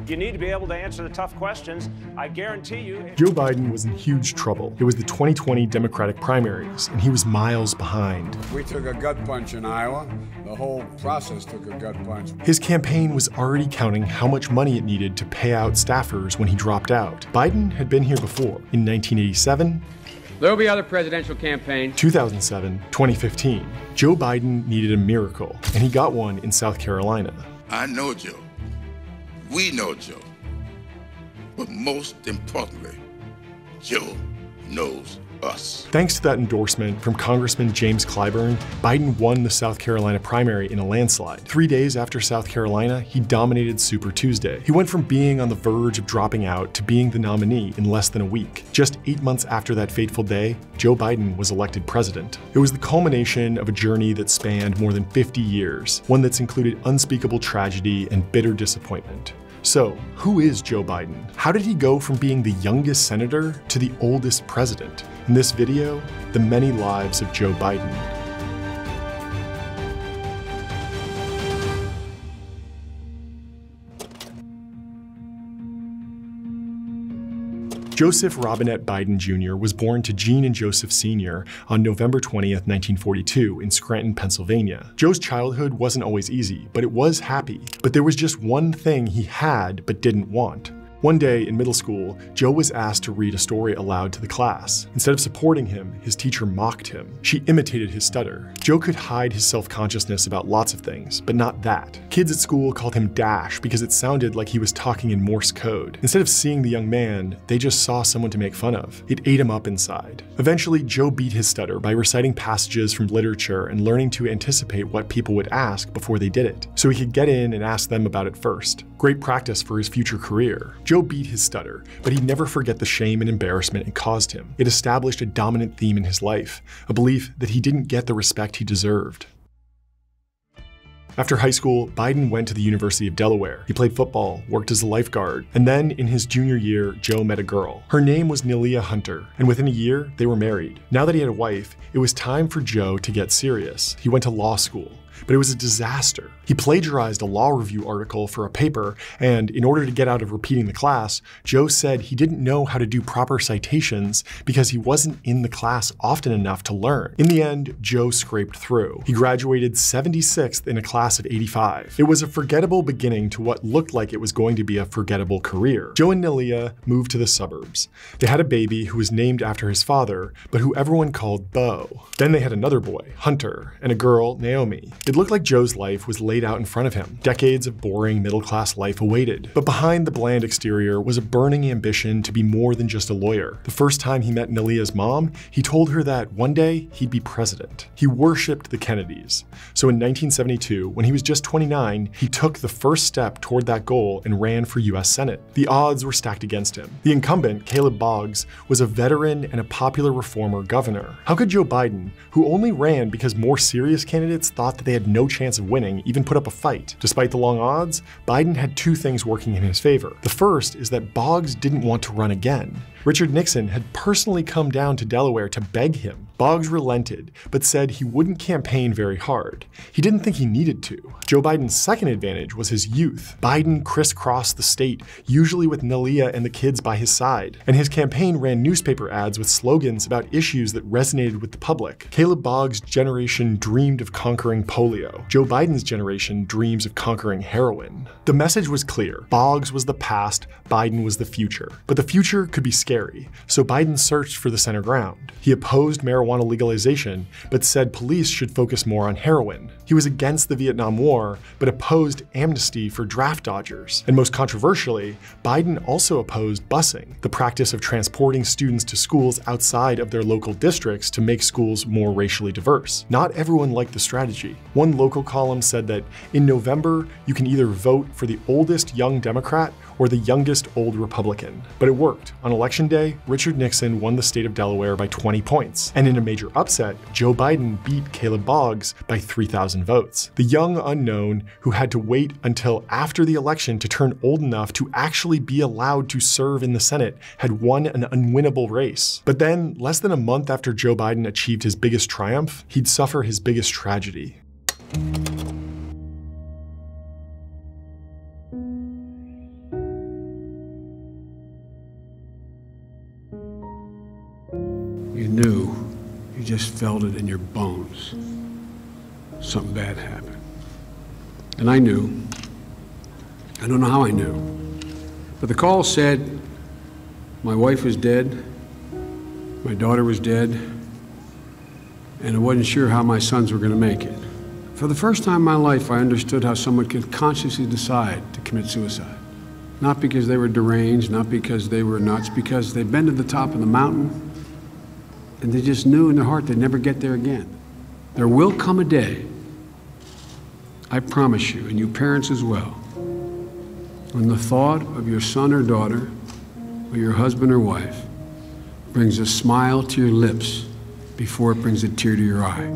You need to be able to answer the tough questions. I guarantee you. Joe Biden was in huge trouble. It was the 2020 Democratic primaries, and he was miles behind. We took a gut punch in Iowa. The whole process took a gut punch. His campaign was already counting how much money it needed to pay out staffers when he dropped out. Biden had been here before. In 1987, there will be other presidential campaigns. 2007, 2015. Joe Biden needed a miracle, and he got one in South Carolina. I know Joe. We know Joe. But most importantly, Joe knows us. Thanks to that endorsement from Congressman James Clyburn, Biden won the South Carolina primary in a landslide. 3 days after South Carolina, he dominated Super Tuesday. He went from being on the verge of dropping out to being the nominee in less than a week. Just 8 months after that fateful day, Joe Biden was elected president. It was the culmination of a journey that spanned more than 50 years, one that's included unspeakable tragedy and bitter disappointment. So, who is Joe Biden? How did he go from being the youngest senator to the oldest president? In this video, the many lives of Joe Biden. Joseph Robinette Biden Jr. was born to Jean and Joseph Sr. on November 20th, 1942 in Scranton, Pennsylvania. Joe's childhood wasn't always easy, but it was happy. But there was just one thing he had but didn't want. One day in middle school, Joe was asked to read a story aloud to the class. Instead of supporting him, his teacher mocked him. She imitated his stutter. Joe could hide his self-consciousness about lots of things, but not that. Kids at school called him Dash because it sounded like he was talking in Morse code. Instead of seeing the young man, they just saw someone to make fun of. It ate him up inside. Eventually, Joe beat his stutter by reciting passages from literature and learning to anticipate what people would ask before they did it, so he could get in and ask them about it first. Great practice for his future career. Joe beat his stutter, but he'd never forget the shame and embarrassment it caused him. It established a dominant theme in his life, a belief that he didn't get the respect he deserved. After high school, Biden went to the University of Delaware. He played football, worked as a lifeguard, and then in his junior year, Joe met a girl. Her name was Nelia Hunter, and within a year, they were married. Now that he had a wife, it was time for Joe to get serious. He went to law school. But it was a disaster. He plagiarized a law review article for a paper, and in order to get out of repeating the class, Joe said he didn't know how to do proper citations because he wasn't in the class often enough to learn. In the end, Joe scraped through. He graduated 76th in a class of 85. It was a forgettable beginning to what looked like it was going to be a forgettable career. Joe and Nelia moved to the suburbs. They had a baby who was named after his father, but who everyone called Bo. Then they had another boy, Hunter, and a girl, Naomi. It looked like Joe's life was laid out in front of him. Decades of boring middle-class life awaited. But behind the bland exterior was a burning ambition to be more than just a lawyer. The first time he met Nelia's mom, he told her that one day he'd be president. He worshipped the Kennedys. So in 1972, when he was just 29, he took the first step toward that goal and ran for US Senate. The odds were stacked against him. The incumbent, Caleb Boggs, was a veteran and a popular reformer governor. How could Joe Biden, who only ran because more serious candidates thought that they had no chance of winning, even put up a fight? Despite the long odds, Biden had two things working in his favor. The first is that Boggs didn't want to run again. Richard Nixon had personally come down to Delaware to beg him. Boggs relented, but said he wouldn't campaign very hard. He didn't think he needed to. Joe Biden's second advantage was his youth. Biden crisscrossed the state, usually with Nelia and the kids by his side. And his campaign ran newspaper ads with slogans about issues that resonated with the public. Caleb Boggs' generation dreamed of conquering polio. Joe Biden's generation dreams of conquering heroin. The message was clear. Boggs was the past, Biden was the future. But the future could be scary, so Biden searched for the center ground. He opposed marijuana legalization, but said police should focus more on heroin. He was against the Vietnam War, but opposed amnesty for draft dodgers. And most controversially, Biden also opposed busing, the practice of transporting students to schools outside of their local districts to make schools more racially diverse. Not everyone liked the strategy. One local column said that in November, you can either vote for the oldest young Democrat or the youngest old Republican. But it worked. On Election Day, Richard Nixon won the state of Delaware by 20 points. And in a major upset, Joe Biden beat Caleb Boggs by 3,000 votes. The young unknown, who had to wait until after the election to turn old enough to actually be allowed to serve in the Senate, had won an unwinnable race. But then, less than a month after Joe Biden achieved his biggest triumph, he'd suffer his biggest tragedy. knew, you just felt it in your bones. Something bad happened. And I knew. I don't know how I knew. But the call said my wife was dead, my daughter was dead, and I wasn't sure how my sons were going to make it. For the first time in my life, I understood how someone could consciously decide to commit suicide. Not because they were deranged, not because they were nuts, because they'd been to the top of the mountain, and they just knew in their heart they'd never get there again. There will come a day, I promise you, and you parents as well, when the thought of your son or daughter, or your husband or wife, brings a smile to your lips before it brings a tear to your eye.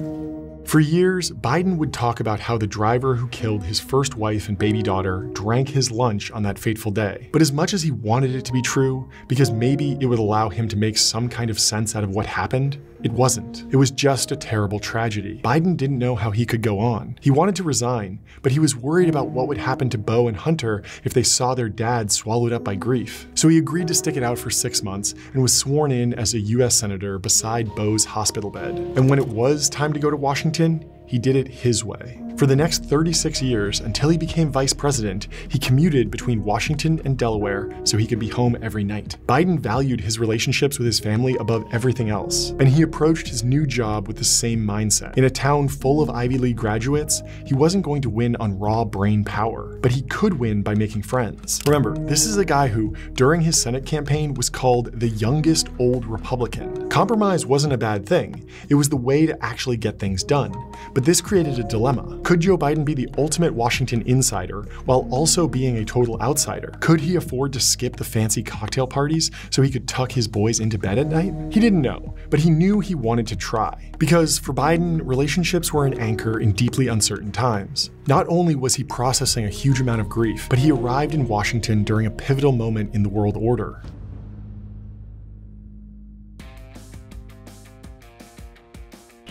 For years, Biden would talk about how the driver who killed his first wife and baby daughter drank his lunch on that fateful day. But as much as he wanted it to be true, because maybe it would allow him to make some kind of sense out of what happened, it wasn't. It was just a terrible tragedy. Biden didn't know how he could go on. He wanted to resign, but he was worried about what would happen to Bo and Hunter if they saw their dad swallowed up by grief. So he agreed to stick it out for 6 months and was sworn in as a US Senator beside Bo's hospital bed. And when it was time to go to Washington, he did it his way. For the next 36 years, until he became vice president, he commuted between Washington and Delaware so he could be home every night. Biden valued his relationships with his family above everything else, and he approached his new job with the same mindset. In a town full of Ivy League graduates, he wasn't going to win on raw brain power, but he could win by making friends. Remember, this is a guy who, during his Senate campaign, was called the youngest old Republican. Compromise wasn't a bad thing. It was the way to actually get things done. But this created a dilemma. Could Joe Biden be the ultimate Washington insider while also being a total outsider? Could he afford to skip the fancy cocktail parties so he could tuck his boys into bed at night? He didn't know, but he knew he wanted to try. Because for Biden, relationships were an anchor in deeply uncertain times. Not only was he processing a huge amount of grief, but he arrived in Washington during a pivotal moment in the world order.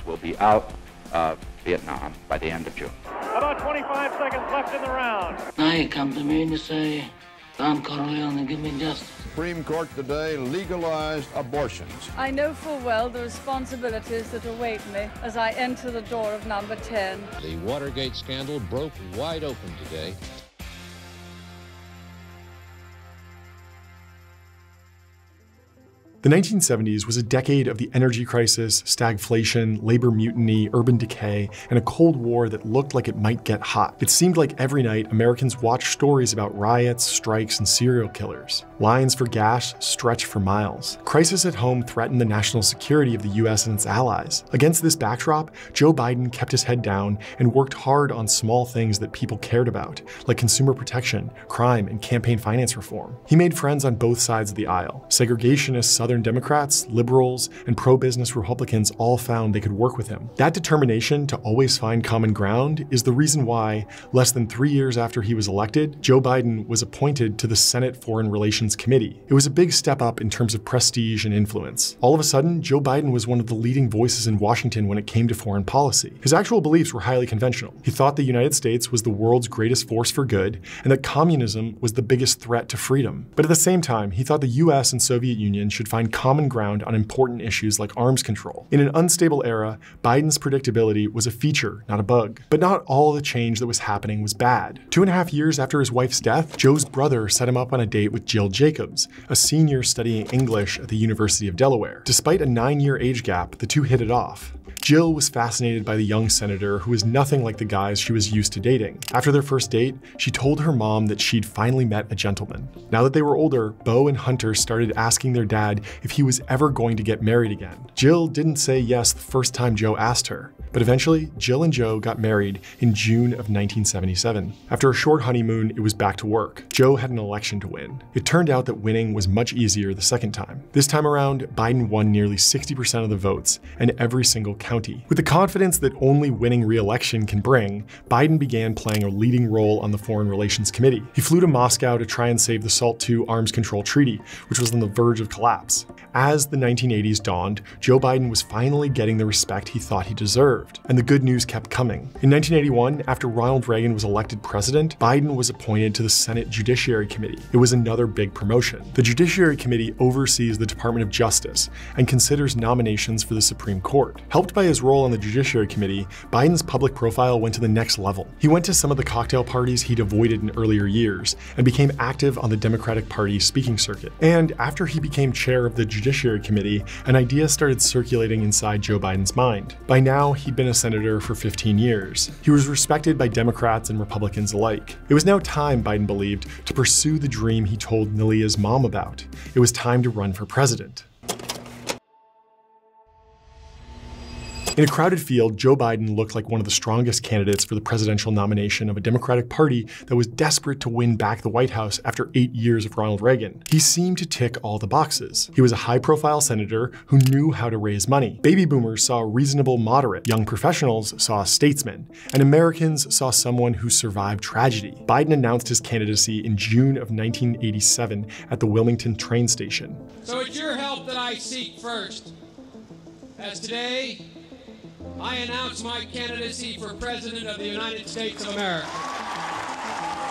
Will be out of Vietnam by the end of June. About 25 seconds left in the round. Now you come to me and you say, Don Corleone, and give me justice. Supreme Court today legalized abortions. I know full well the responsibilities that await me as I enter the door of number 10. The Watergate scandal broke wide open today. The 1970s was a decade of the energy crisis, stagflation, labor mutiny, urban decay, and a Cold War that looked like it might get hot. It seemed like every night Americans watched stories about riots, strikes, and serial killers. Lines for gas stretched for miles. Crisis at home threatened the national security of the US and its allies. Against this backdrop, Joe Biden kept his head down and worked hard on small things that people cared about, like consumer protection, crime, and campaign finance reform. He made friends on both sides of the aisle. Segregationists, Southern Democrats, liberals, and pro-business Republicans all found they could work with him. That determination to always find common ground is the reason why, less than 3 years after he was elected, Joe Biden was appointed to the Senate Foreign Relations Committee. It was a big step up in terms of prestige and influence. All of a sudden, Joe Biden was one of the leading voices in Washington when it came to foreign policy. His actual beliefs were highly conventional. He thought the United States was the world's greatest force for good, and that communism was the biggest threat to freedom. But at the same time, he thought the US and Soviet Union should find common ground on important issues like arms control. In an unstable era, Biden's predictability was a feature, not a bug. But not all the change that was happening was bad. 2.5 years after his wife's death, Joe's brother set him up on a date with Jill Jacobs, a senior studying English at the University of Delaware. Despite a 9-year age gap, the two hit it off. Jill was fascinated by the young senator who was nothing like the guys she was used to dating. After their first date, she told her mom that she'd finally met a gentleman. Now that they were older, Bo and Hunter started asking their dad if he was ever going to get married again. Jill didn't say yes the first time Joe asked her, but eventually, Jill and Joe got married in June of 1977. After a short honeymoon, it was back to work. Joe had an election to win. It turned out that winning was much easier the second time. This time around, Biden won nearly 60% of the votes, and every single county County. With the confidence that only winning re-election can bring, Biden began playing a leading role on the Foreign Relations Committee. He flew to Moscow to try and save the SALT II arms control treaty, which was on the verge of collapse. As the 1980s dawned, Joe Biden was finally getting the respect he thought he deserved, and the good news kept coming. In 1981, after Ronald Reagan was elected president, Biden was appointed to the Senate Judiciary Committee. It was another big promotion. The Judiciary Committee oversees the Department of Justice and considers nominations for the Supreme Court. Helped by his role on the Judiciary Committee, Biden's public profile went to the next level. He went to some of the cocktail parties he'd avoided in earlier years and became active on the Democratic Party's speaking circuit. And after he became chair of the Judiciary Committee, an idea started circulating inside Joe Biden's mind. By now, he'd been a senator for 15 years. He was respected by Democrats and Republicans alike. It was now time, Biden believed, to pursue the dream he told Nalia's mom about. It was time to run for president. In a crowded field, Joe Biden looked like one of the strongest candidates for the presidential nomination of a Democratic Party that was desperate to win back the White House after 8 years of Ronald Reagan. He seemed to tick all the boxes. He was a high-profile senator who knew how to raise money. Baby boomers saw a reasonable moderate, young professionals saw a statesman, and Americans saw someone who survived tragedy. Biden announced his candidacy in June of 1987 at the Wilmington train station. So it's your help that I seek first, as today I announce my candidacy for President of the United States of America.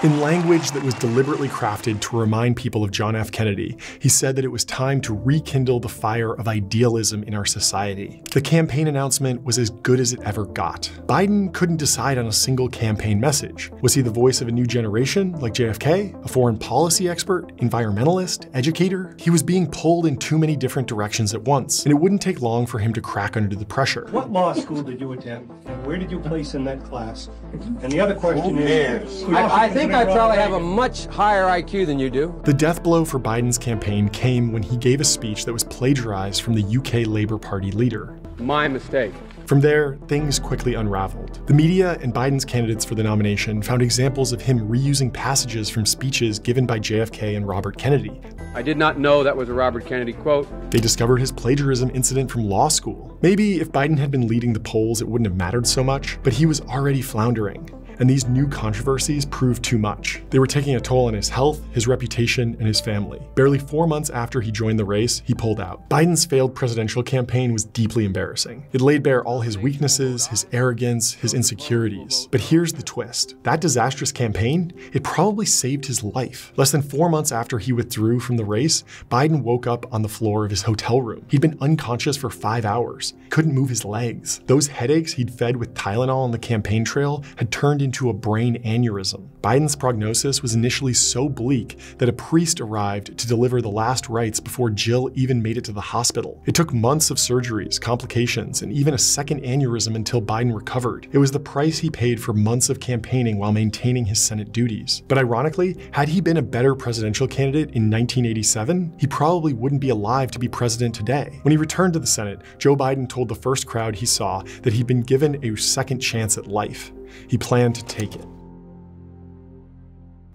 In language that was deliberately crafted to remind people of John F. Kennedy, he said that it was time to rekindle the fire of idealism in our society. The campaign announcement was as good as it ever got. Biden couldn't decide on a single campaign message. Was he the voice of a new generation, like JFK? A foreign policy expert? Environmentalist? Educator? He was being pulled in too many different directions at once, and it wouldn't take long for him to crack under the pressure. What law school did you attend? And where did you place in that class? And the other question is... I think I probably have a much higher IQ than you do. The death blow for Biden's campaign came when he gave a speech that was plagiarized from the UK Labour Party leader. My mistake. From there, things quickly unraveled. The media and Biden's candidates for the nomination found examples of him reusing passages from speeches given by JFK and Robert Kennedy. I did not know that was a Robert Kennedy quote. They discovered his plagiarism incident from law school. Maybe if Biden had been leading the polls, it wouldn't have mattered so much, but he was already floundering. And these new controversies proved too much. They were taking a toll on his health, his reputation, and his family. Barely 4 months after he joined the race, he pulled out. Biden's failed presidential campaign was deeply embarrassing. It laid bare all his weaknesses, his arrogance, his insecurities. But here's the twist. That disastrous campaign, it probably saved his life. Less than 4 months after he withdrew from the race, Biden woke up on the floor of his hotel room. He'd been unconscious for 5 hours, couldn't move his legs. Those headaches he'd fed with Tylenol on the campaign trail had turned into a brain aneurysm. Biden's prognosis was initially so bleak that a priest arrived to deliver the last rites before Jill even made it to the hospital. It took months of surgeries, complications, and even a second aneurysm until Biden recovered. It was the price he paid for months of campaigning while maintaining his Senate duties. But ironically, had he been a better presidential candidate in 1987, he probably wouldn't be alive to be president today. When he returned to the Senate, Joe Biden told the first crowd he saw that he'd been given a second chance at life. He planned to take it.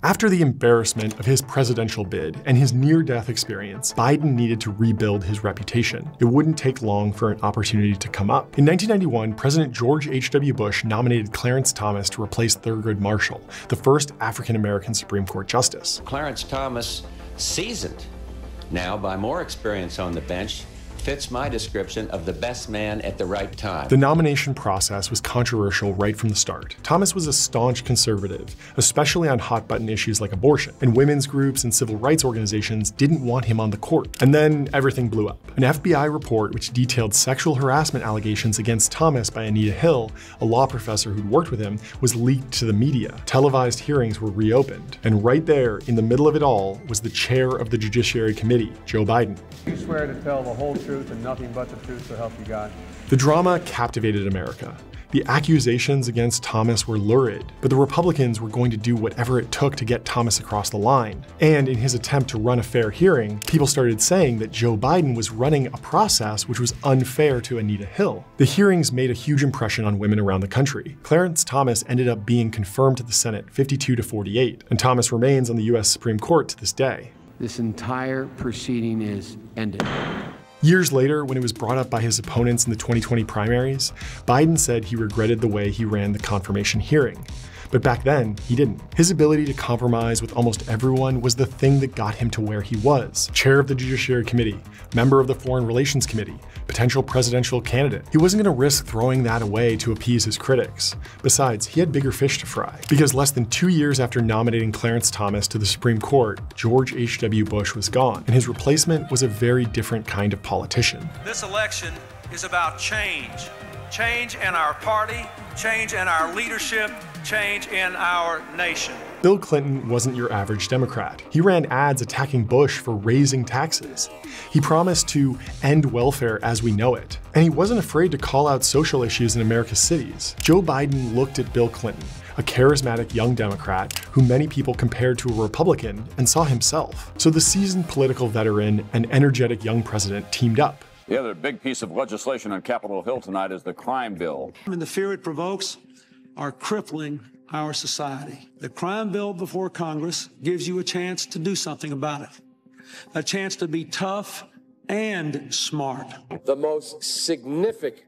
After the embarrassment of his presidential bid and his near-death experience, Biden needed to rebuild his reputation. It wouldn't take long for an opportunity to come up. In 1991, President George H.W. Bush nominated Clarence Thomas to replace Thurgood Marshall, the first African-American Supreme Court justice. Clarence Thomas, seasoned now by more experience on the bench, fits my description of the best man at the right time. The nomination process was controversial right from the start. Thomas was a staunch conservative, especially on hot-button issues like abortion, and women's groups and civil rights organizations didn't want him on the court. And then everything blew up. An FBI report which detailed sexual harassment allegations against Thomas by Anita Hill, a law professor who'd worked with him, was leaked to the media. Televised hearings were reopened. And right there, in the middle of it all, was the chair of the Judiciary Committee, Joe Biden. You swear to tell the whole truth and nothing but the truth, so help you God. The drama captivated America. The accusations against Thomas were lurid, but the Republicans were going to do whatever it took to get Thomas across the line. And in his attempt to run a fair hearing, people started saying that Joe Biden was running a process which was unfair to Anita Hill. The hearings made a huge impression on women around the country. Clarence Thomas ended up being confirmed to the Senate 52-48, and Thomas remains on the US Supreme Court to this day. This entire proceeding is ended. Years later, when it was brought up by his opponents in the 2020 primaries, Biden said he regretted the way he ran the confirmation hearing. But back then, he didn't. His ability to compromise with almost everyone was the thing that got him to where he was. Chair of the Judiciary Committee, member of the Foreign Relations Committee, potential presidential candidate. He wasn't going to risk throwing that away to appease his critics. Besides, he had bigger fish to fry. Because less than 2 years after nominating Clarence Thomas to the Supreme Court, George H.W. Bush was gone, and his replacement was a very different kind of politician. This election is about change. Change in our party, change in our leadership, change in our nation. Bill Clinton wasn't your average Democrat. He ran ads attacking Bush for raising taxes. He promised to end welfare as we know it. And he wasn't afraid to call out social issues in America's cities. Joe Biden looked at Bill Clinton, a charismatic young Democrat who many people compared to a Republican, and saw himself. So the seasoned political veteran and energetic young president teamed up. The other big piece of legislation on Capitol Hill tonight is the crime bill. And the fear it provokes are crippling our society. The crime bill before Congress gives you a chance to do something about it, a chance to be tough and smart. The most significant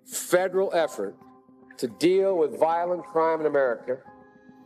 federal effort to deal with violent crime in America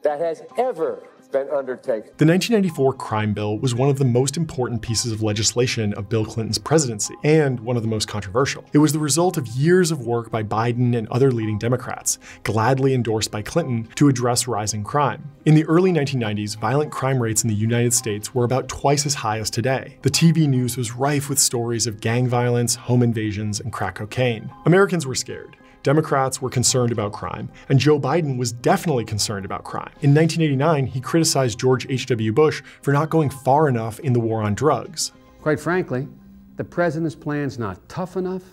that has ever been undertaken. The 1994 crime bill was one of the most important pieces of legislation of Bill Clinton's presidency, and one of the most controversial. It was the result of years of work by Biden and other leading Democrats, gladly endorsed by Clinton, to address rising crime. In the early 1990s, violent crime rates in the United States were about twice as high as today. The TV news was rife with stories of gang violence, home invasions, and crack cocaine. Americans were scared. Democrats were concerned about crime, and Joe Biden was definitely concerned about crime. In 1989, he criticized George H.W. Bush for not going far enough in the war on drugs. Quite frankly, the president's plan's not tough enough,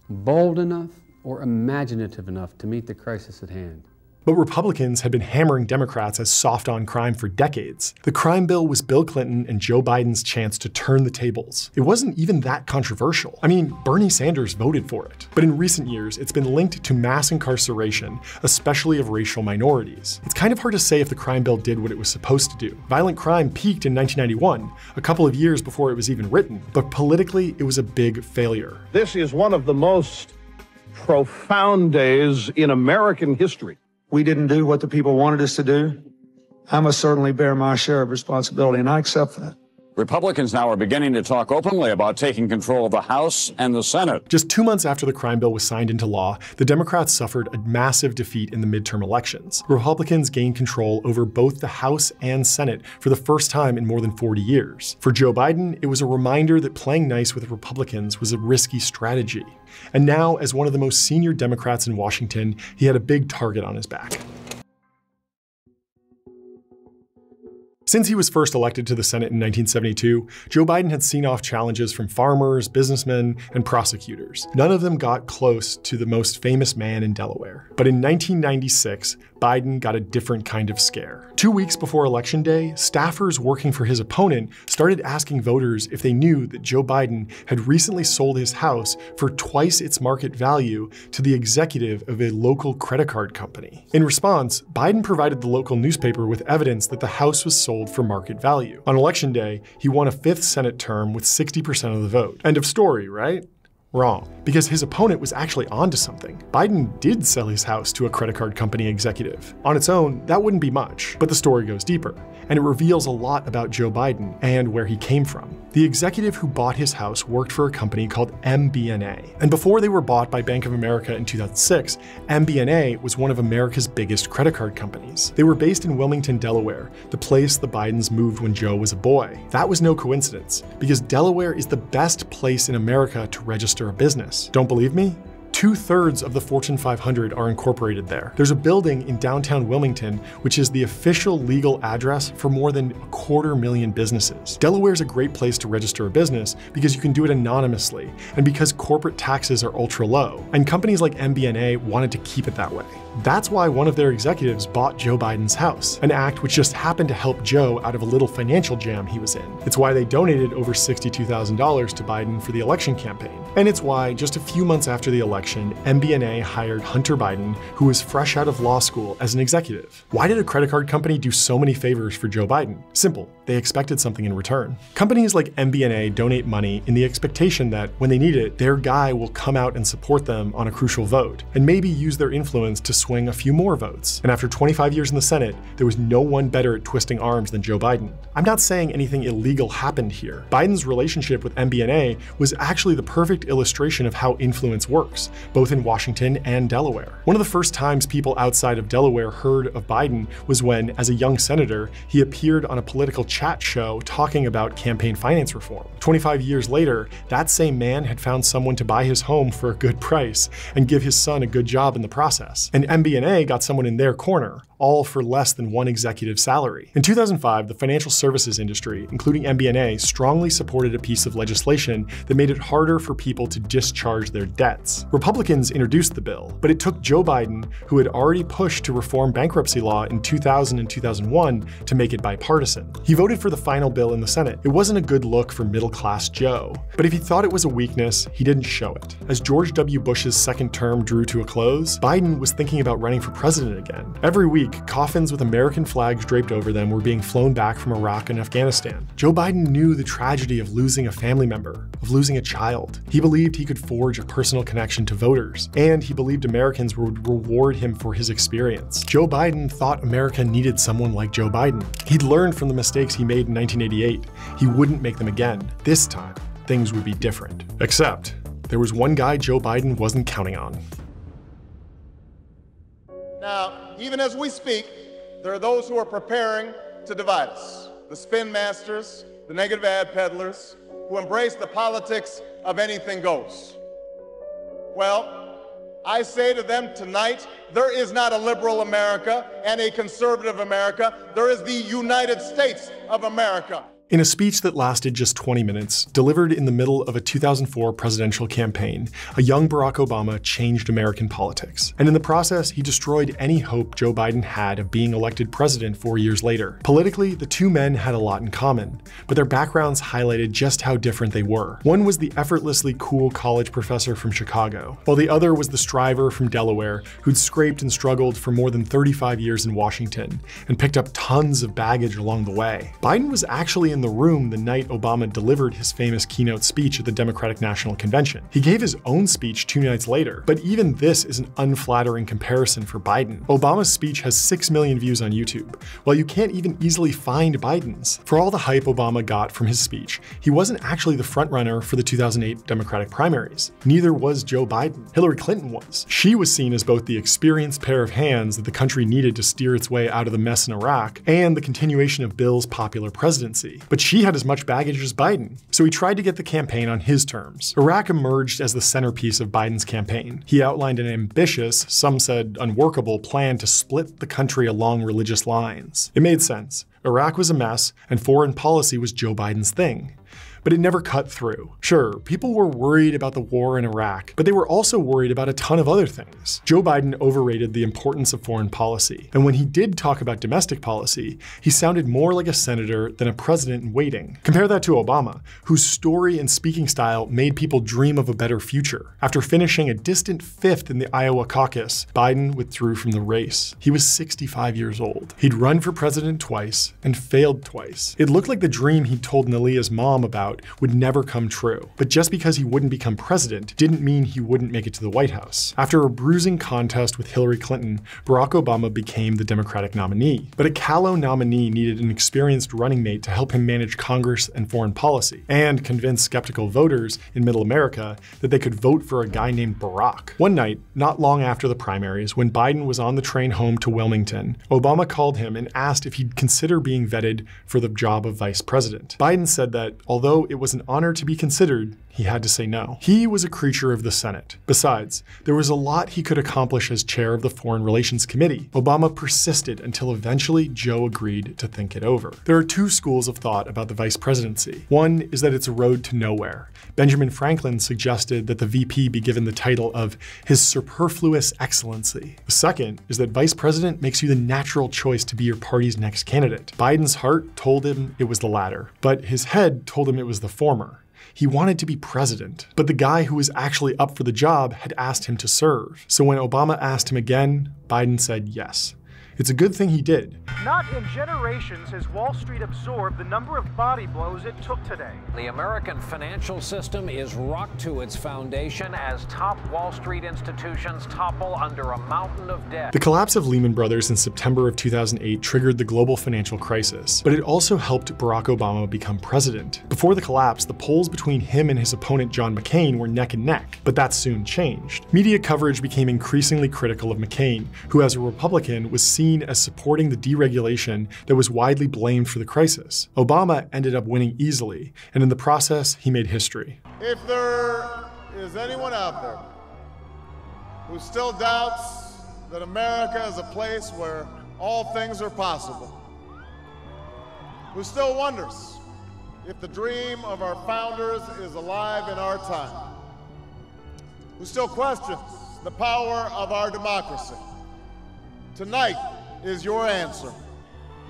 bold enough, or imaginative enough to meet the crisis at hand. But Republicans had been hammering Democrats as soft on crime for decades. The crime bill was Bill Clinton and Joe Biden's chance to turn the tables. It wasn't even that controversial. I mean, Bernie Sanders voted for it. But in recent years, it's been linked to mass incarceration, especially of racial minorities. It's kind of hard to say if the crime bill did what it was supposed to do. Violent crime peaked in 1991, a couple of years before it was even written. But politically, it was a big failure. This is one of the most profound days in American history. We didn't do what the people wanted us to do. I must certainly bear my share of responsibility, and I accept that. Republicans now are beginning to talk openly about taking control of the House and the Senate. Just 2 months after the crime bill was signed into law, the Democrats suffered a massive defeat in the midterm elections. Republicans gained control over both the House and Senate for the first time in more than 40 years. For Joe Biden, it was a reminder that playing nice with Republicans was a risky strategy. And now, as one of the most senior Democrats in Washington, he had a big target on his back. Since he was first elected to the Senate in 1972, Joe Biden had seen off challenges from farmers, businessmen, and prosecutors. None of them got close to the most famous man in Delaware. But in 1996, Biden got a different kind of scare. 2 weeks before Election Day, staffers working for his opponent started asking voters if they knew that Joe Biden had recently sold his house for twice its market value to the executive of a local credit card company. In response, Biden provided the local newspaper with evidence that the house was sold for market value. On Election Day, he won a 5th Senate term with 60% of the vote. End of story, right? Wrong, because his opponent was actually onto something. Biden did sell his house to a credit card company executive. On its own, that wouldn't be much, but the story goes deeper, and it reveals a lot about Joe Biden and where he came from. The executive who bought his house worked for a company called MBNA, and before they were bought by Bank of America in 2006, MBNA was one of America's biggest credit card companies. They were based in Wilmington, Delaware, the place the Bidens moved when Joe was a boy. That was no coincidence, because Delaware is the best place in America to register a business. Don't believe me? 2/3 of the Fortune 500 are incorporated there. There's a building in downtown Wilmington, which is the official legal address for more than 250,000 businesses. Delaware is a great place to register a business because you can do it anonymously, and because corporate taxes are ultra low, and companies like MBNA wanted to keep it that way. That's why one of their executives bought Joe Biden's house, an act which just happened to help Joe out of a little financial jam he was in. It's why they donated over $62,000 to Biden for the election campaign. And it's why, just a few months after the election, election, MBNA hired Hunter Biden, who was fresh out of law school, as an executive. Why did a credit card company do so many favors for Joe Biden? Simple, they expected something in return. Companies like MBNA donate money in the expectation that when they need it, their guy will come out and support them on a crucial vote, and maybe use their influence to swing a few more votes. And after 25 years in the Senate, there was no one better at twisting arms than Joe Biden. I'm not saying anything illegal happened here. Biden's relationship with MBNA was actually the perfect illustration of how influence works, both in Washington and Delaware. One of the first times people outside of Delaware heard of Biden was when, as a young senator, he appeared on a political chat show talking about campaign finance reform. 25 years later, that same man had found someone to buy his home for a good price and give his son a good job in the process. And MBNA got someone in their corner, all for less than one executive's salary. In 2005, the financial services industry, including MBNA, strongly supported a piece of legislation that made it harder for people to discharge their debts. Republicans introduced the bill, but it took Joe Biden, who had already pushed to reform bankruptcy law in 2000 and 2001, to make it bipartisan. He voted for the final bill in the Senate. It wasn't a good look for middle-class Joe, but if he thought it was a weakness, he didn't show it. As George W. Bush's second term drew to a close, Biden was thinking about running for president again. Every week, coffins with American flags draped over them were being flown back from Iraq and Afghanistan. Joe Biden knew the tragedy of losing a family member, of losing a child. He believed he could forge a personal connection to voters, and he believed Americans would reward him for his experience. Joe Biden thought America needed someone like Joe Biden. He'd learned from the mistakes he made in 1988. He wouldn't make them again. This time, things would be different. Except, there was one guy Joe Biden wasn't counting on. Now, even as we speak, there are those who are preparing to divide us. The spin masters, the negative ad peddlers, who embrace the politics of anything goes. Well, I say to them tonight, there is not a liberal America and a conservative America. There is the United States of America. In a speech that lasted just 20 minutes, delivered in the middle of a 2004 presidential campaign, a young Barack Obama changed American politics. And in the process, he destroyed any hope Joe Biden had of being elected president 4 years later. Politically, the two men had a lot in common, but their backgrounds highlighted just how different they were. One was the effortlessly cool college professor from Chicago, while the other was the striver from Delaware who'd scraped and struggled for more than 35 years in Washington and picked up tons of baggage along the way. Biden was actually in the room the night Obama delivered his famous keynote speech at the Democratic National Convention. He gave his own speech 2 nights later, but even this is an unflattering comparison for Biden. Obama's speech has 6 million views on YouTube, while you can't even easily find Biden's. For all the hype Obama got from his speech, he wasn't actually the frontrunner for the 2008 Democratic primaries. Neither was Joe Biden. Hillary Clinton was. She was seen as both the experienced pair of hands that the country needed to steer its way out of the mess in Iraq and the continuation of Bill's popular presidency. But she had as much baggage as Biden, so he tried to get the campaign on his terms. Iraq emerged as the centerpiece of Biden's campaign. He outlined an ambitious, some said unworkable, plan to split the country along religious lines. It made sense. Iraq was a mess, and foreign policy was Joe Biden's thing. But it never cut through. Sure, people were worried about the war in Iraq, but they were also worried about a ton of other things. Joe Biden overrated the importance of foreign policy, and when he did talk about domestic policy, he sounded more like a senator than a president in waiting. Compare that to Obama, whose story and speaking style made people dream of a better future. After finishing a distant 5th in the Iowa caucus, Biden withdrew from the race. He was 65 years old. He'd run for president twice and failed twice. It looked like the dream he'd told Nalia's mom about would never come true. But just because he wouldn't become president didn't mean he wouldn't make it to the White House. After a bruising contest with Hillary Clinton, Barack Obama became the Democratic nominee. But a callow nominee needed an experienced running mate to help him manage Congress and foreign policy, and convince skeptical voters in Middle America that they could vote for a guy named Barack. One night, not long after the primaries, when Biden was on the train home to Wilmington, Obama called him and asked if he'd consider being vetted for the job of vice president. Biden said that, although it was an honor to be considered, he had to say no. He was a creature of the Senate. Besides, there was a lot he could accomplish as chair of the Foreign Relations Committee. Obama persisted until eventually Joe agreed to think it over. There are 2 schools of thought about the vice presidency. One is that it's a road to nowhere. Benjamin Franklin suggested that the VP be given the title of His Superfluous Excellency. The second is that vice president makes you the natural choice to be your party's next candidate. Biden's heart told him it was the latter, but his head told him it was the former. He wanted to be president. But the guy who was actually up for the job had asked him to serve. So when Obama asked him again, Biden said yes. It's a good thing he did. Not in generations has Wall Street absorbed the number of body blows it took today. The American financial system is rocked to its foundation as top Wall Street institutions topple under a mountain of debt. The collapse of Lehman Brothers in September of 2008 triggered the global financial crisis, but it also helped Barack Obama become president. Before the collapse, the polls between him and his opponent John McCain were neck and neck, but that soon changed. Media coverage became increasingly critical of McCain, who as a Republican was seen as supporting the deregulation that was widely blamed for the crisis. Obama ended up winning easily, and in the process, he made history. If there is anyone out there who still doubts that America is a place where all things are possible, who still wonders if the dream of our founders is alive in our time, who still questions the power of our democracy, tonight is your answer.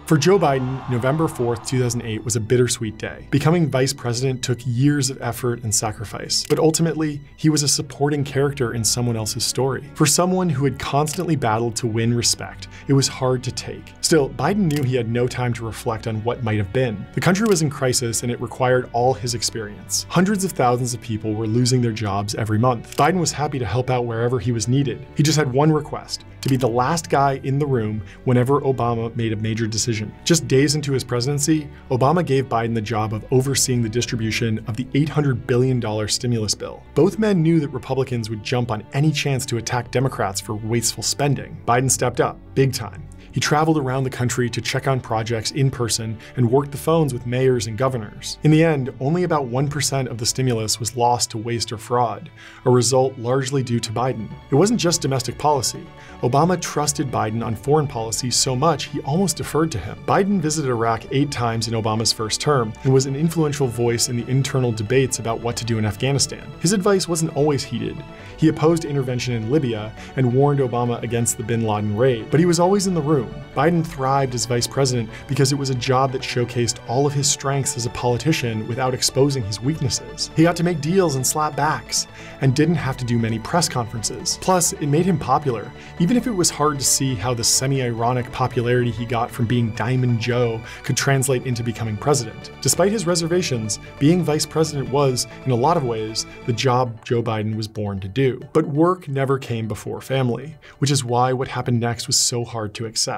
For Joe Biden, November 4th, 2008 was a bittersweet day. Becoming vice president took years of effort and sacrifice, but ultimately, he was a supporting character in someone else's story. For someone who had constantly battled to win respect, it was hard to take. Still, Biden knew he had no time to reflect on what might have been. The country was in crisis and it required all his experience. Hundreds of thousands of people were losing their jobs every month. Biden was happy to help out wherever he was needed. He just had one request: to be the last guy in the room whenever Obama made a major decision. Just days into his presidency, Obama gave Biden the job of overseeing the distribution of the $800 billion stimulus bill. Both men knew that Republicans would jump on any chance to attack Democrats for wasteful spending. Biden stepped up, big time. He traveled around the country to check on projects in person and worked the phones with mayors and governors. In the end, only about 1% of the stimulus was lost to waste or fraud, a result largely due to Biden. It wasn't just domestic policy. Obama trusted Biden on foreign policy so much he almost deferred to him. Biden visited Iraq 8 times in Obama's first term and was an influential voice in the internal debates about what to do in Afghanistan. His advice wasn't always heeded. He opposed intervention in Libya and warned Obama against the bin Laden raid, but he was always in the room. Biden thrived as vice president because it was a job that showcased all of his strengths as a politician without exposing his weaknesses. He got to make deals and slap backs, and didn't have to do many press conferences. Plus, it made him popular, even if it was hard to see how the semi-ironic popularity he got from being Diamond Joe could translate into becoming president. Despite his reservations, being vice president was, in a lot of ways, the job Joe Biden was born to do. But work never came before family, which is why what happened next was so hard to accept.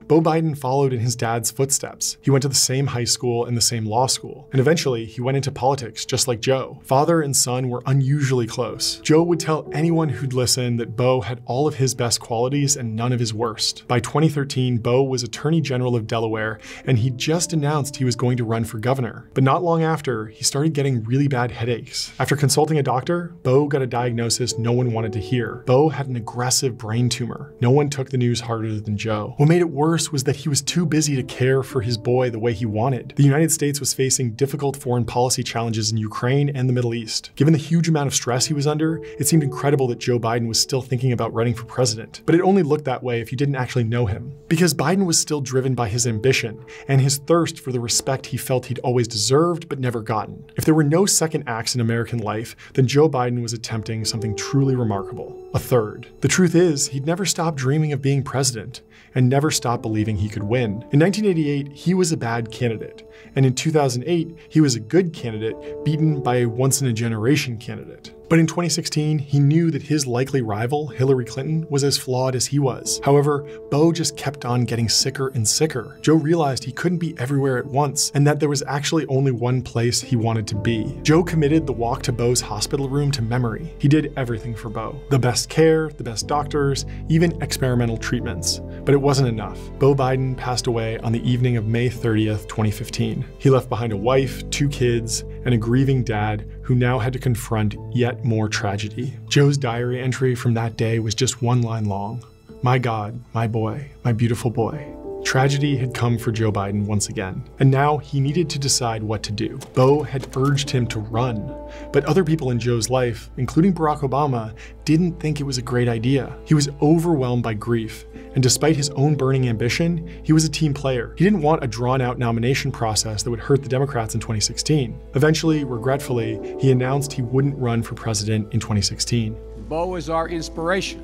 Beau Biden followed in his dad's footsteps. He went to the same high school and the same law school, and eventually he went into politics just like Joe. Father and son were unusually close. Joe would tell anyone who'd listen that Beau had all of his best qualities and none of his worst. By 2013, Beau was Attorney General of Delaware, and he just announced he was going to run for governor. But not long after, he started getting really bad headaches. After consulting a doctor, Beau got a diagnosis no one wanted to hear. Beau had an aggressive brain tumor. No one took the news harder than Joe. What made it worse was that he was too busy to care for his boy the way he wanted. The United States was facing difficult foreign policy challenges in Ukraine and the Middle East. Given the huge amount of stress he was under, it seemed incredible that Joe Biden was still thinking about running for president. But it only looked that way if you didn't actually know him. Because Biden was still driven by his ambition and his thirst for the respect he felt he'd always deserved but never gotten. If there were no second acts in American life, then Joe Biden was attempting something truly remarkable. A third. The truth is, he'd never stopped dreaming of being president, and never stopped believing he could win. In 1988, he was a bad candidate, and in 2008, he was a good candidate beaten by a once-in-a-generation candidate. But in 2016, he knew that his likely rival, Hillary Clinton, was as flawed as he was. However, Beau just kept on getting sicker and sicker. Joe realized he couldn't be everywhere at once, and that there was actually only one place he wanted to be. Joe committed the walk to Beau's hospital room to memory. He did everything for Beau. The best care, the best doctors, even experimental treatments. But it wasn't enough. Beau Biden passed away on the evening of May 30th, 2015. He left behind a wife, 2 kids, and a grieving dad who now had to confront yet more tragedy. Joe's diary entry from that day was just one line long. "My God, my boy, my beautiful boy. Tragedy had come for Joe Biden once again, and now he needed to decide what to do. Beau had urged him to run, but other people in Joe's life, including Barack Obama, didn't think it was a great idea. He was overwhelmed by grief, and despite his own burning ambition, he was a team player. He didn't want a drawn-out nomination process that would hurt the Democrats in 2016. Eventually, regretfully, he announced he wouldn't run for president in 2016. Beau is our inspiration.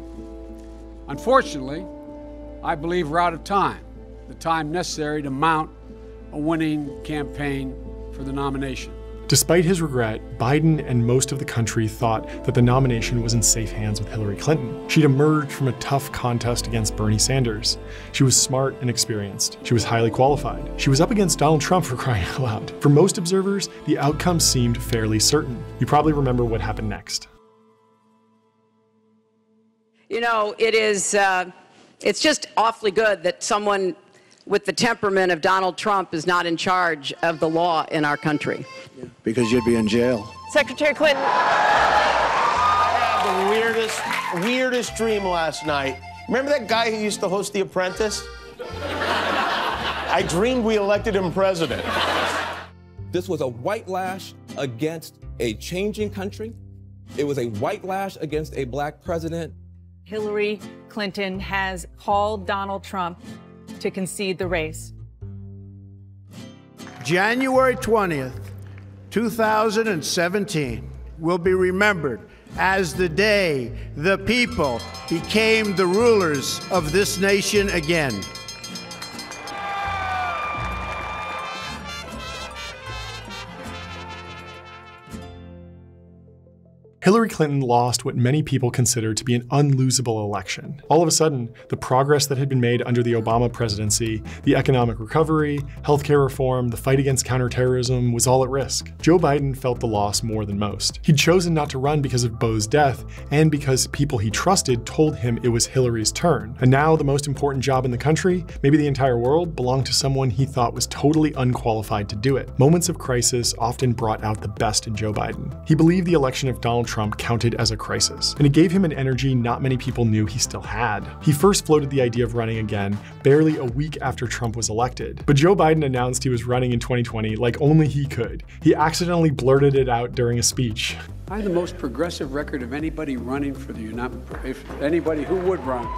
Unfortunately, I believe we're out of time, the time necessary to mount a winning campaign for the nomination. Despite his regret, Biden and most of the country thought that the nomination was in safe hands with Hillary Clinton. She'd emerged from a tough contest against Bernie Sanders. She was smart and experienced. She was highly qualified. She was up against Donald Trump, for crying out loud. For most observers, the outcome seemed fairly certain. You probably remember what happened next. You know, it's just awfully good that someone with the temperament of Donald Trump is not in charge of the law in our country. Because you'd be in jail. Secretary Clinton. I had the weirdest dream last night. Remember that guy who used to host The Apprentice? I dreamed we elected him president. This was a white lash against a changing country. It was a white lash against a black president. Hillary Clinton has called Donald Trump to concede the race. January 20th, 2017 will be remembered as the day the people became the rulers of this nation again. Hillary Clinton lost what many people consider to be an unlosable election. All of a sudden, the progress that had been made under the Obama presidency, the economic recovery, healthcare reform, the fight against counterterrorism was all at risk. Joe Biden felt the loss more than most. He'd chosen not to run because of Beau's death and because people he trusted told him it was Hillary's turn. And now the most important job in the country, maybe the entire world, belonged to someone he thought was totally unqualified to do it. Moments of crisis often brought out the best in Joe Biden. He believed the election of Donald Trump counted as a crisis, and it gave him an energy not many people knew he still had. He first floated the idea of running again barely a week after Trump was elected, but Joe Biden announced he was running in 2020 like only he could. He accidentally blurted it out during a speech. I have the most progressive record of anybody running for anybody who would run.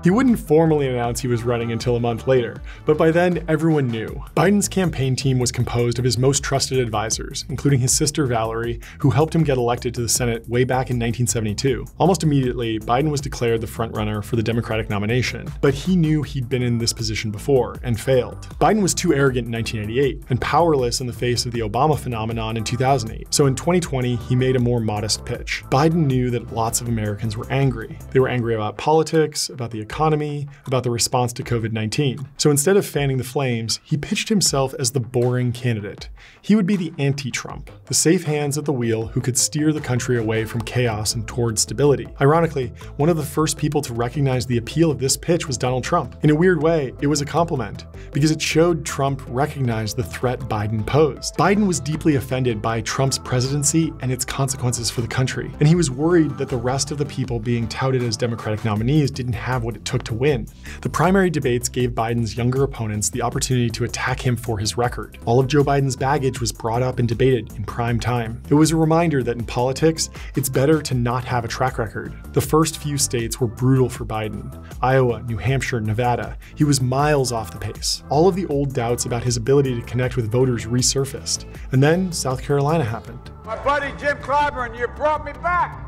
He wouldn't formally announce he was running until a month later, but by then everyone knew. Biden's campaign team was composed of his most trusted advisors, including his sister Valerie, who helped him get elected to the Senate way back in 1972. Almost immediately, Biden was declared the frontrunner for the Democratic nomination, but he knew he'd been in this position before and failed. Biden was too arrogant in 1988 and powerless in the face of the Obama phenomenon in 2008. So in 2020, he made a more modest pitch. Biden knew that lots of Americans were angry. They were angry about politics, about the economy, about the response to COVID-19. So instead of fanning the flames, he pitched himself as the boring candidate. He would be the anti-Trump, the safe hands at the wheel who could steer the country away from chaos and toward stability. Ironically, one of the first people to recognize the appeal of this pitch was Donald Trump. In a weird way, it was a compliment, because it showed Trump recognized the threat Biden posed. Biden was deeply offended by Trump's presidency and its consequences for the country, and he was worried that the rest of the people being touted as Democratic nominees didn't have what it took to win. The primary debates gave Biden's younger opponents the opportunity to attack him for his record. All of Joe Biden's baggage was brought up and debated in prime time. It was a reminder that in politics, it's better to not have a track record. The first few states were brutal for Biden. Iowa, New Hampshire, Nevada. He was miles off the pace. All of the old doubts about his ability to connect with voters resurfaced. And then South Carolina happened. My buddy Jim Clyburn, you brought me back.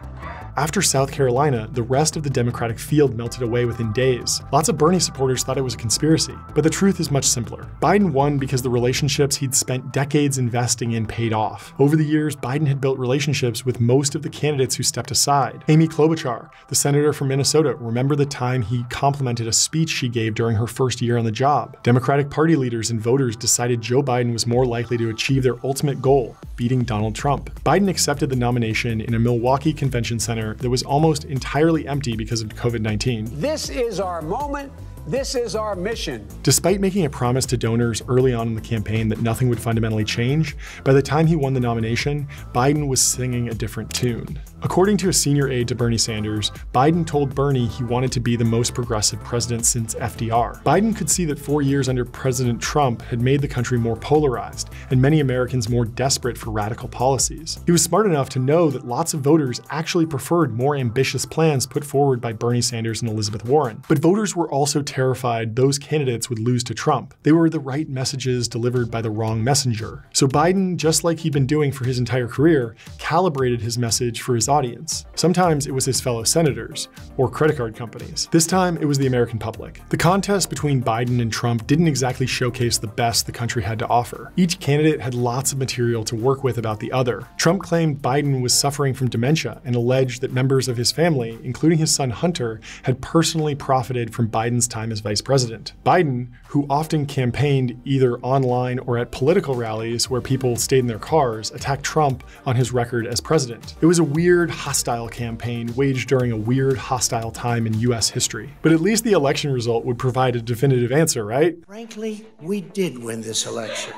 After South Carolina, the rest of the Democratic field melted away within days. Lots of Bernie supporters thought it was a conspiracy, but the truth is much simpler. Biden won because the relationships he'd spent decades investing in paid off. Over the years, Biden had built relationships with most of the candidates who stepped aside. Amy Klobuchar, the senator from Minnesota, remember the time he complimented a speech she gave during her first year on the job. Democratic Party leaders and voters decided Joe Biden was more likely to achieve their ultimate goal, beating Donald Trump. Biden accepted the nomination in a Milwaukee convention center that was almost entirely empty because of COVID-19. This is our moment. This is our mission. Despite making a promise to donors early on in the campaign that nothing would fundamentally change, by the time he won the nomination, Biden was singing a different tune. According to a senior aide to Bernie Sanders, Biden told Bernie he wanted to be the most progressive president since FDR. Biden could see that 4 years under President Trump had made the country more polarized and many Americans more desperate for radical policies. He was smart enough to know that lots of voters actually preferred more ambitious plans put forward by Bernie Sanders and Elizabeth Warren. But voters were also terrified those candidates would lose to Trump. They were the right messages delivered by the wrong messenger. So Biden, just like he'd been doing for his entire career, calibrated his message for his audience. Sometimes it was his fellow senators or credit card companies. This time it was the American public. The contest between Biden and Trump didn't exactly showcase the best the country had to offer. Each candidate had lots of material to work with about the other. Trump claimed Biden was suffering from dementia and alleged that members of his family, including his son Hunter, had personally profited from Biden's time as vice president. Biden, who often campaigned either online or at political rallies where people stayed in their cars, attacked Trump on his record as president. It was a weird, hostile campaign waged during a weird, hostile time in US history. But at least the election result would provide a definitive answer, right? Frankly, we did win this election.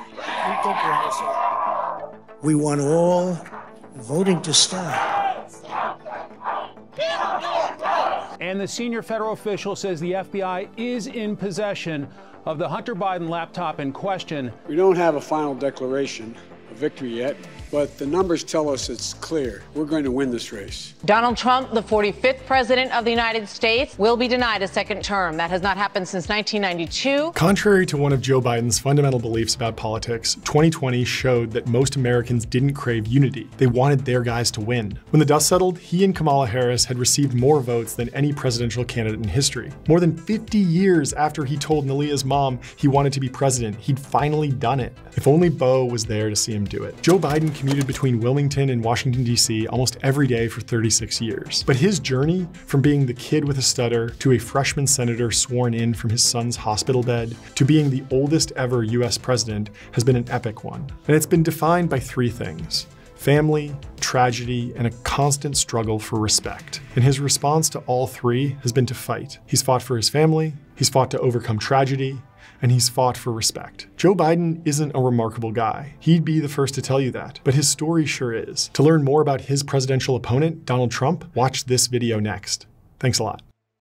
We won all voting to stop. And the senior federal official says the FBI is in possession of the Hunter Biden laptop in question. We don't have a final declaration of victory yet, but the numbers tell us it's clear. We're going to win this race. Donald Trump, the 45th president of the United States, will be denied a second term. That has not happened since 1992. Contrary to one of Joe Biden's fundamental beliefs about politics, 2020 showed that most Americans didn't crave unity. They wanted their guys to win. When the dust settled, he and Kamala Harris had received more votes than any presidential candidate in history. More than 50 years after he told Nalia's mom he wanted to be president, he'd finally done it. If only Bo was there to see him do it. Joe Biden commuted between Wilmington and Washington, D.C. almost every day for 36 years. But his journey from being the kid with a stutter to a freshman senator sworn in from his son's hospital bed to being the oldest ever U.S. president has been an epic one. And it's been defined by three things: family, tragedy, and a constant struggle for respect. And his response to all three has been to fight. He's fought for his family, he's fought to overcome tragedy, and he's fought for respect. Joe Biden isn't a remarkable guy. He'd be the first to tell you that, but his story sure is. To learn more about his presidential opponent, Donald Trump, watch this video next. Thanks a lot.